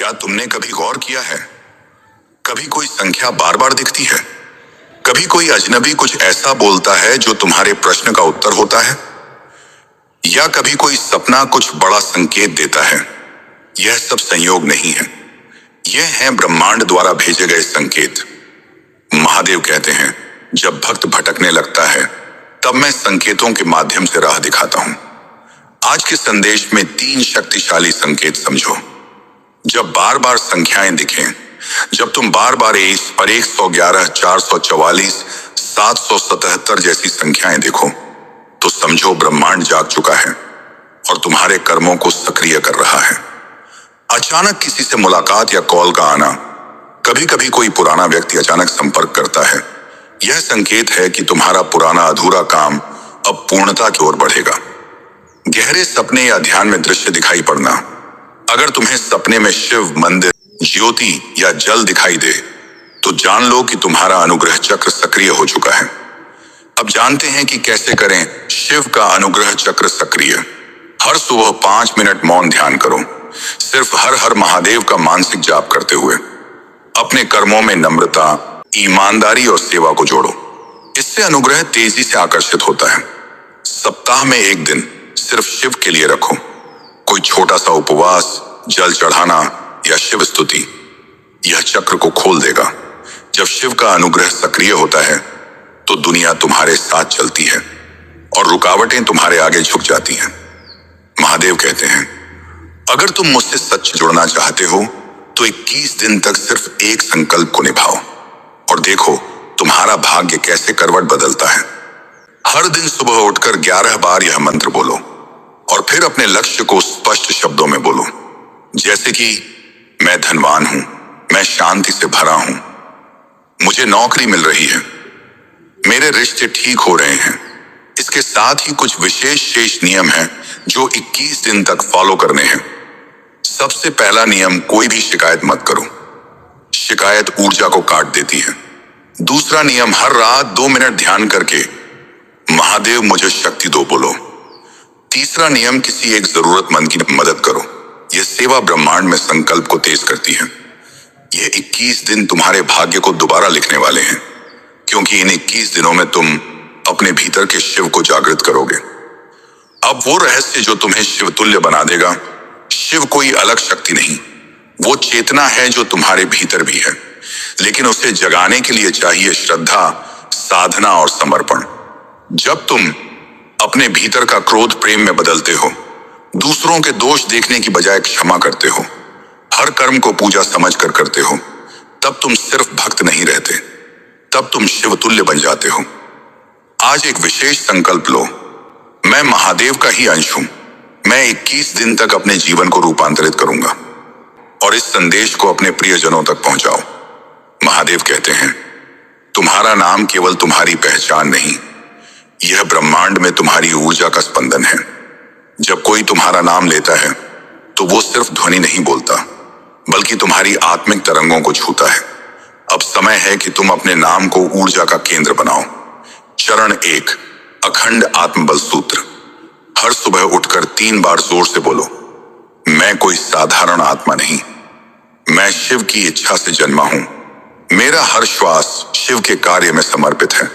क्या तुमने कभी गौर किया है, कभी कोई संख्या बार बार दिखती है, कभी कोई अजनबी कुछ ऐसा बोलता है जो तुम्हारे प्रश्न का उत्तर होता है, या कभी कोई सपना कुछ बड़ा संकेत देता है। यह सब संयोग नहीं है, यह है ब्रह्मांड द्वारा भेजे गए संकेत। महादेव कहते हैं, जब भक्त भटकने लगता है तब मैं संकेतों के माध्यम से राह दिखाता हूं। आज के संदेश में 3 शक्तिशाली संकेत समझो। जब बार बार संख्याएं दिखें, जब तुम बार बार 111, 444, 777 जैसी संख्याएं देखो, तो समझो ब्रह्मांड जाग चुका है और तुम्हारे कर्मों को सक्रिय कर रहा है। अचानक किसी से मुलाकात या कॉल का आना, कभी कभी कोई पुराना व्यक्ति अचानक संपर्क करता है, यह संकेत है कि तुम्हारा पुराना अधूरा काम अब पूर्णता की ओर बढ़ेगा। गहरे सपने या ध्यान में दृश्य दिखाई पड़ना, अगर तुम्हें सपने में शिव मंदिर, ज्योति या जल दिखाई दे, तो जान लो कि तुम्हारा अनुग्रह चक्र सक्रिय हो चुका है। अब जानते हैं कि कैसे करें शिव का अनुग्रह चक्र सक्रिय। हर सुबह 5 मिनट मौन ध्यान करो, सिर्फ हर हर महादेव का मानसिक जाप करते हुए। अपने कर्मों में नम्रता, ईमानदारी और सेवा को जोड़ो, इससे अनुग्रह तेजी से आकर्षित होता है। सप्ताह में एक दिन सिर्फ शिव के लिए रखो, कोई छोटा सा उपवास, जल चढ़ाना या शिव स्तुति, यह चक्र को खोल देगा। जब शिव का अनुग्रह सक्रिय होता है तो दुनिया तुम्हारे साथ चलती है और रुकावटें तुम्हारे आगे झुक जाती हैं। महादेव कहते हैं, अगर तुम मुझसे सच जुड़ना चाहते हो तो 21 दिन तक सिर्फ एक संकल्प को निभाओ और देखो तुम्हारा भाग्य कैसे करवट बदलता है। हर दिन सुबह उठकर 11 बार यह मंत्र बोलो और फिर अपने लक्ष्य को स्पष्ट शब्दों में बोलो, जैसे कि मैं धनवान हूं, मैं शांति से भरा हूं, मुझे नौकरी मिल रही है, मेरे रिश्ते ठीक हो रहे हैं। इसके साथ ही कुछ विशेष शेष नियम हैं जो 21 दिन तक फॉलो करने हैं। सबसे पहला नियम, कोई भी शिकायत मत करो, शिकायत ऊर्जा को काट देती है। दूसरा नियम, हर रात 2 मिनट ध्यान करके महादेव मुझे शक्ति दो बोलो। तीसरा नियम, किसी एक जरूरतमंद की मदद करो, यह सेवा ब्रह्मांड में संकल्प को तेज करती है। यह 21 दिन तुम्हारे भाग्य को दोबारा लिखने वाले हैं, क्योंकि इन 21 दिनों में तुम अपने भीतर के शिव को जागृत करोगे। अब वो रहस्य जो तुम्हें शिव तुल्य बना देगा। शिव कोई अलग शक्ति नहीं, वो चेतना है जो तुम्हारे भीतर भी है, लेकिन उसे जगाने के लिए चाहिए श्रद्धा, साधना और समर्पण। जब तुम अपने भीतर का क्रोध प्रेम में बदलते हो, दूसरों के दोष देखने की बजाय क्षमा करते हो, हर कर्म को पूजा समझकर करते हो, तब तुम सिर्फ भक्त नहीं रहते, तब तुम शिव तुल्य बन जाते हो। आज एक विशेष संकल्प लो, मैं महादेव का ही अंश हूं, मैं 21 दिन तक अपने जीवन को रूपांतरित करूंगा। और इस संदेश को अपने प्रियजनों तक पहुंचाओ। महादेव कहते हैं, तुम्हारा नाम केवल तुम्हारी पहचान नहीं, यह ब्रह्मांड में तुम्हारी ऊर्जा का स्पंदन है। जब कोई तुम्हारा नाम लेता है तो वो सिर्फ ध्वनि नहीं बोलता, बल्कि तुम्हारी आत्मिक तरंगों को छूता है। अब समय है कि तुम अपने नाम को ऊर्जा का केंद्र बनाओ। चरण 1, अखंड आत्मबल सूत्र। हर सुबह उठकर 3 बार जोर से बोलो, मैं कोई साधारण आत्मा नहीं, मैं शिव की इच्छा से जन्मा हूं, मेरा हर श्वास शिव के कार्य में समर्पित है।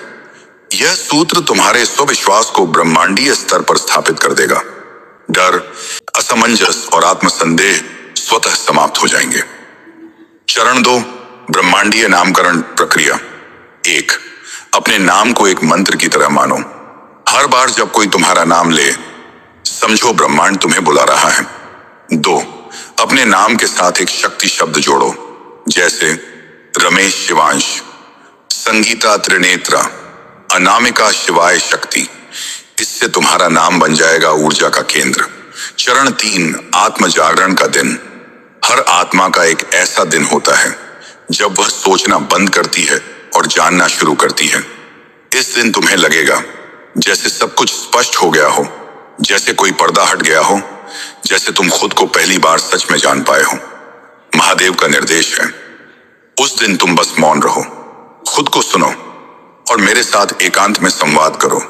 यह सूत्र तुम्हारे स्वविश्वास को ब्रह्मांडीय स्तर पर स्थापित कर देगा। डर, असमंजस और आत्मसंदेह स्वतः समाप्त हो जाएंगे। चरण 2, ब्रह्मांडीय नामकरण प्रक्रिया। 1, अपने नाम को एक मंत्र की तरह मानो। हर बार जब कोई तुम्हारा नाम ले, समझो ब्रह्मांड तुम्हें बुला रहा है। 2, अपने नाम के साथ एक शक्ति शब्द जोड़ो, जैसे रमेश शिवांश, संगीता त्रिनेत्रा, अनामिका शिवाय शक्ति। इससे तुम्हारा नाम बन जाएगा ऊर्जा का केंद्र। चरण 3, आत्म जागरण का दिन। हर आत्मा का एक ऐसा दिन होता है जब वह सोचना बंद करती है और जानना शुरू करती है। इस दिन तुम्हें लगेगा जैसे सब कुछ स्पष्ट हो गया हो, जैसे कोई पर्दा हट गया हो, जैसे तुम खुद को पहली बार सच में जान पाए हो। महादेव का निर्देश है, उस दिन तुम बस मौन रहो, खुद को सुनो और मेरे साथ एकांत में संवाद करो।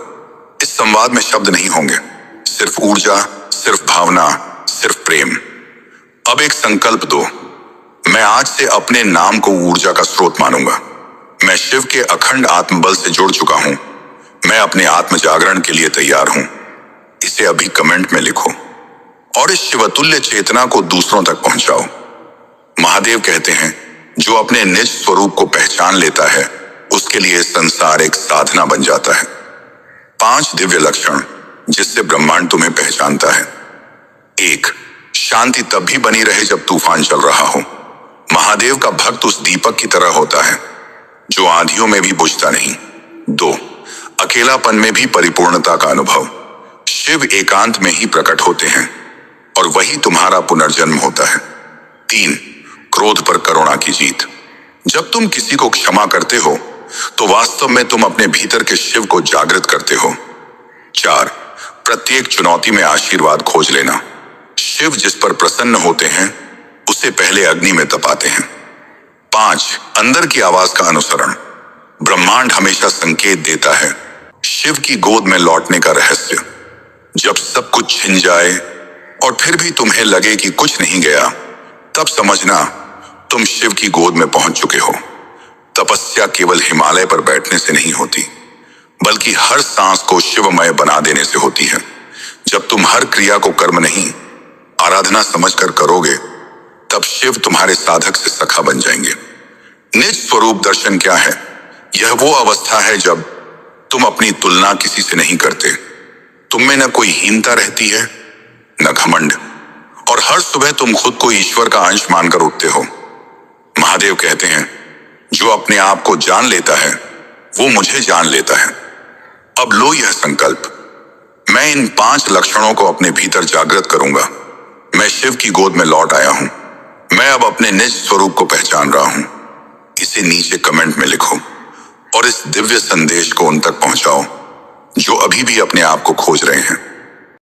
इस संवाद में शब्द नहीं होंगे, सिर्फ ऊर्जा, सिर्फ भावना, सिर्फ प्रेम। अब एक संकल्प दो, मैं आज से अपने नाम को ऊर्जा का स्रोत मानूंगा। मैं शिव के अखंड आत्मबल से जुड़ चुका हूं। मैं अपने आत्म जागरण के लिए तैयार हूं। इसे अभी कमेंट में लिखो और इस शिवतुल्य चेतना को दूसरों तक पहुंचाओ। महादेव कहते हैं, जो अपने निज स्वरूप को पहचान लेता है उसके लिए संसार एक साधना बन जाता है। 5 दिव्य लक्षण जिससे ब्रह्मांड तुम्हें पहचानता है। 1. शांति तब भी बनी रहे जब तूफान चल रहा हो। महादेव का भक्त उस दीपक की तरह होता है जो आंधियों में भी बुझता नहीं। 2. अकेलापन में भी परिपूर्णता का अनुभव। शिव एकांत में ही प्रकट होते हैं और वही तुम्हारा पुनर्जन्म होता है। 3. क्रोध पर करुणा की जीत। जब तुम किसी को क्षमा करते हो तो वास्तव में तुम अपने भीतर के शिव को जागृत करते हो। 4. प्रत्येक चुनौती में आशीर्वाद खोज लेना। शिव जिस पर प्रसन्न होते हैं उसे पहले अग्नि में तपाते हैं। 5. अंदर की आवाज का अनुसरण। ब्रह्मांड हमेशा संकेत देता है। शिव की गोद में लौटने का रहस्य। जब सब कुछ छिन जाए और फिर भी तुम्हें लगे कि कुछ नहीं गया, तब समझना तुम शिव की गोद में पहुंच चुके हो। तपस्या केवल हिमालय पर बैठने से नहीं होती, बल्कि हर सांस को शिवमय बना देने से होती है। जब तुम हर क्रिया को कर्म नहीं, आराधना समझकर करोगे, तब शिव तुम्हारे साधक से सखा बन जाएंगे। निज स्वरूप दर्शन क्या है? यह वो अवस्था है जब तुम अपनी तुलना किसी से नहीं करते। तुम में न कोई हीनता रहती है, न घमंड, और हर सुबह तुम खुद को ईश्वर का अंश मानकर उठते हो। महादेव कहते हैं, जो अपने आप को जान लेता है वो मुझे जान लेता है। अब लो यह संकल्प, मैं इन 5 लक्षणों को अपने भीतर जागृत करूंगा। मैं शिव की गोद में लौट आया हूं। मैं अब अपने निज स्वरूप को पहचान रहा हूं। इसे नीचे कमेंट में लिखो और इस दिव्य संदेश को उन तक पहुंचाओ जो अभी भी अपने आप को खोज रहे हैं।